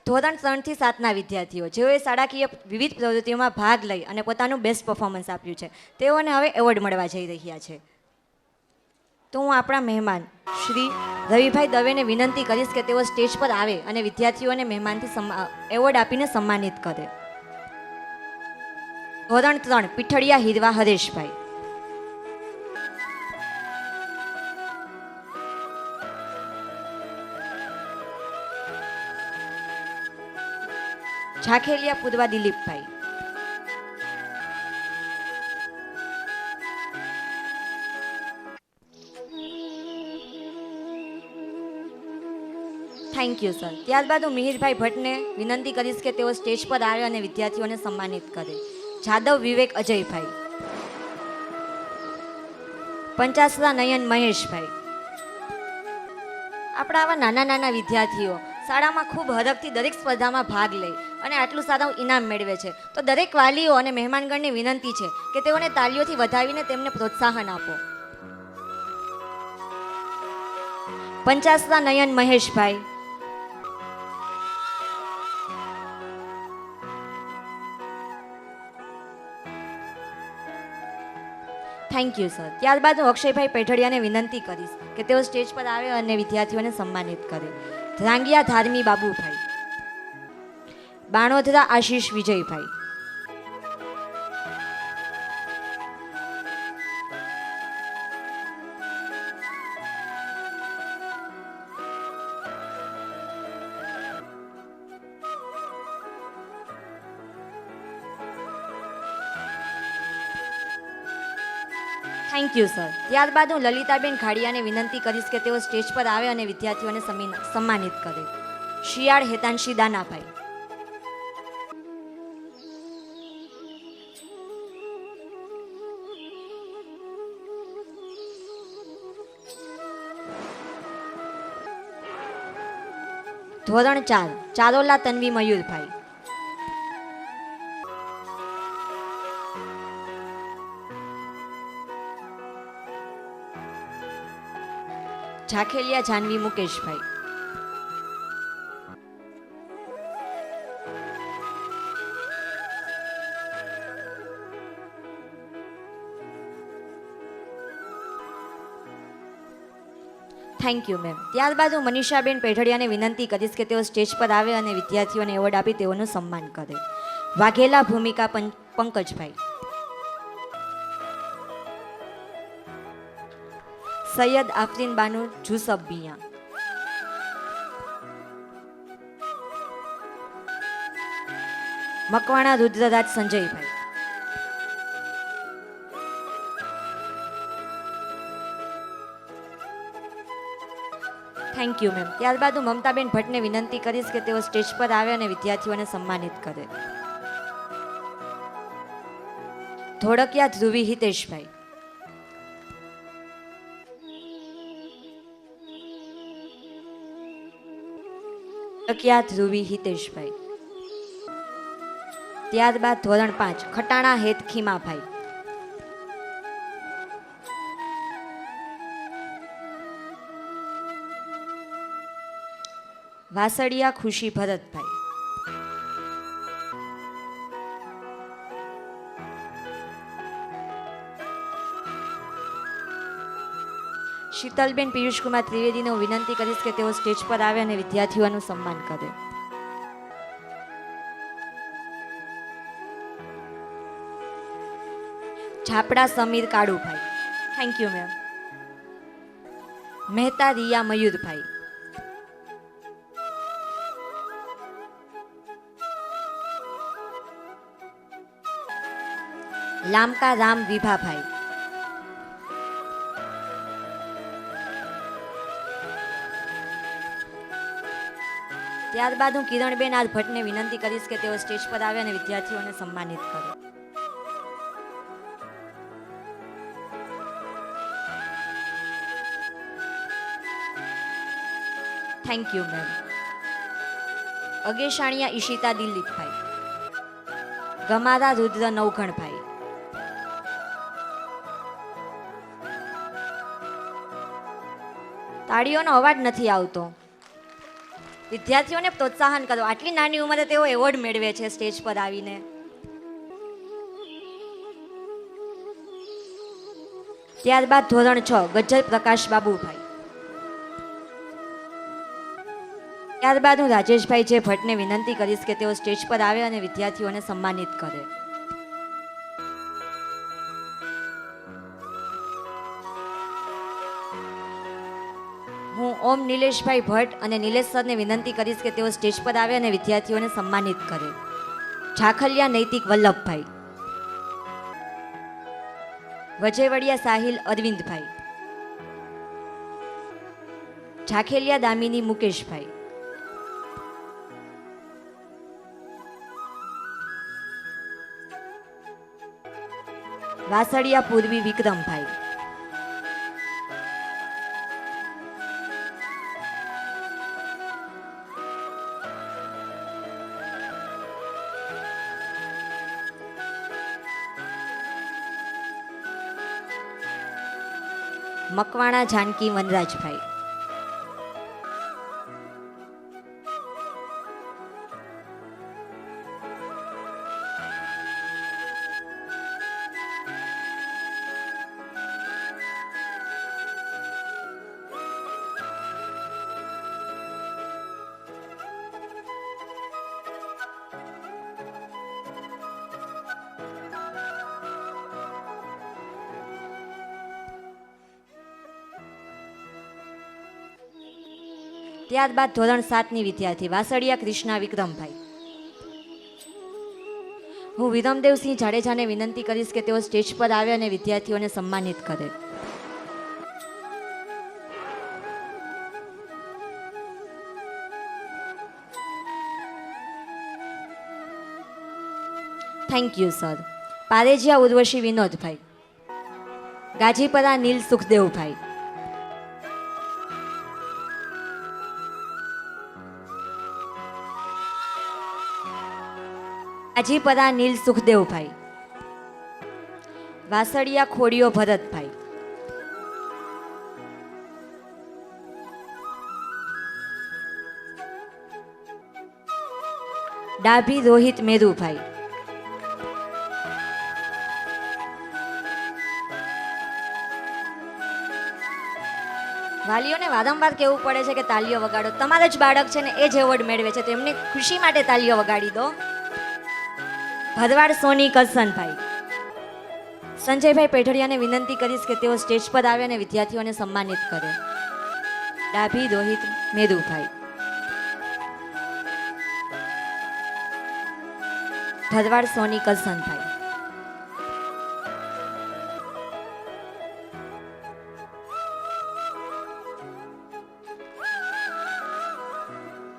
ધોરણ 3 થી 7ના વિદ્યાર્થીઓ જેઓએ શાળાકીય વિવિધ પ્રવૃત્તિઓમાં ભાગ લઈ અને પોતાનું બેસ્ટ પરફોર્મન્સ આપ્યું છે, તેઓને હવે એવોર્ડ મળવા જઈ રહ્યા છે. તો હું આપણા મહેમાન શ્રી રવિભાઈ દવેને વિનંતી કરીશ કે તેઓ સ્ટેજ પર આવે અને વિદ્યાર્થીઓને મહેમાનથી એવોર્ડ આપીને સન્માનિત કરે. ધોરણ 3 Pithaliya Hirva Hareshbhai. Jhakheliya Purva Dilipbhai. Thank you sir. ત્યારબાદ હું મિહિરભાઈ ભટ્ટને વિનંતી કરીશ કે તેઓ સ્ટેજ પર આવે અને વિદ્યાર્થીઓને સન્માનિત કરે. જાદવ વિવેક અજયભાઈ. પંચાસરા નયન મહેશભાઈ. આપણા આવા નાના નાના વિદ્યાર્થીઓ શાળામાં ખૂબ હરખથી દરેક સ્પર્ધામાં ભાગ લે અને આટલું સારું ઇનામ મેળવે છે, તો દરેક વાલીઓ અને મહેમાનગણને વિનંતી છે કે તેઓને તાલીઓથી વધાવીને તેમને પ્રોત્સાહન આપો. Panchasara Nayan Maheshbhai. Thank you sir. ત્યારબાદ હું અક્ષયભાઈ પેઠડિયાને વિનંતી કરીશ કે તેઓ સ્ટેજ પર આવે અને વિદ્યાર્થીઓને સન્માનિત કરે. Dhrangiya Dharmi Babubhai. Banodara Ashish Vijaybhai. Thank you sir. ત્યારબાદ હું લલિતાબેન ખાડિયાને વિનંતી કરીશ કે તેઓ સ્ટેજ પર આવે અને વિદ્યાર્થીઓને સન્માનિત કરે. શિયાળ હેતાંશી દાનાભાઈ. ધોરણ 4 Charola Tanvi Mayurbhai. Jhakheliya Janvi Mukeshbhai. Thank you ma'am. ત્યારબાદ હું મનીષાબેન પેઢડિયાને વિનંતી કરીશ કે તેઓ સ્ટેજ પર આવે અને વિદ્યાર્થીઓને એવોર્ડ આપી તેઓનું સન્માન કરે. Vaghela Bhumika Pankajbhai. Saiyad Afreen Banu Jusab Miya. Makwana Rudraraj Sanjaybhai. Thank you ma'am. ત્યારબાદ હું મમતાબેન ભટ્ટને વિનંતી કરીશ કે તેઓ સ્ટેજ પર આવે અને વિદ્યાર્થીઓને સન્માનિત કરે. ધોળકિયા ધ્રુવી હિતેશભાઈ. ધોળકિયા ધ્રુવી હિતેશભાઈ. ત્યારબાદ ધોરણ 5 ખટાણા હેત ખીમાભાઈ. વાસળિયા ખુશી ભરતભાઈ. શીતલબેન પિયુષકુમાર ત્રિવેદીને હું વિનંતી કરીશ કે તેઓ સ્ટેજ પર આવે અને વિદ્યાર્થીઓનું સન્માન કરે. Jhapada Samir Kalubhai. Thank you ma'am. Mehta Riya Mayurbhai. Lamka Ram Vibhabhai. ત્યારબાદ હું કિરણબેન આર ભટ્ટને વિનંતી કરીશ કે તેઓ સ્ટેજ પર આવે અને વિદ્યાર્થીઓને સન્માનિત કરે. Thank you ma'am. Ageshaniya Ishita Dilipbhai. Gamara Rudra નવઘણભાઈ. તાળીઓનો અવાજ નથી આવતો. વિદ્યાર્થીઓને પ્રોત્સાહન કરો. આટલી નાની ઉંમરે તેઓ એવોર્ડ મેળવે છે સ્ટેજ પર આવીને. ત્યારબાદ ધોરણ 6 ગજ્જર પ્રકાશ બાબુભાઈ. ત્યારબાદ હું રાજેશભાઈ જે ભટ્ટને વિનંતી કરીશ કે તેઓ સ્ટેજ પર આવે અને વિદ્યાર્થીઓને સન્માનિત કરે. હું ઓમ નિલેશભાઈ ભટ્ટ અને નિલેશ સરને વિનંતી કરીશ કે તેઓ સ્ટેજ પર આવે અને વિદ્યાર્થીઓને સન્માનિત કરે. ઝાખલિયા નૈતિક વલ્લભભાઈ. વજેવડિયા સાહિલ અરવિંદભાઈ. ઝાખેલિયા દામિની મુકેશભાઈ. વાસળિયા પૂર્વી વિક્રમભાઈ. મકવાણા જાનકી વનરાજભાઈ. ત્યારબાદ ધોરણ 7ની વિદ્યાર્થી વાસળિયા કૃષ્ણા વિક્રમભાઈ. હું વિરમદેવસિંહ જાડેજાને વિનંતી કરીશ કે તેઓ સ્ટેજ પર આવે અને વિદ્યાર્થીઓને સન્માનિત કરે. Thank you sir. Parejiya Urvashi Vinodbhai. Gajipara Neel Sukhdevbhai. Gajipara Neel Sukhdevbhai. Vasaliya Khodiyo Bharatbhai. Dabhi Rohit Merubhai. વાલીઓને વારંવાર કહેવું પડે છે કે તાલીઓ વગાડો. તમારા જ બાળક છે ને એ જ એવોર્ડ મેળવે છે તો એમની ખુશી માટે તાલીઓ વગાડી દો. ભરવાડ સોની કરસનભાઈ. સંજયભાઈ પેઢડિયાને વિનંતી કરીશ કે તેઓ સ્ટેજ પર આવે અને વિદ્યાર્થીઓને સન્માનિત કરે. ડાભી રોહિત મેરુભાઈ. ભરવાડ સોની કરસનભાઈ.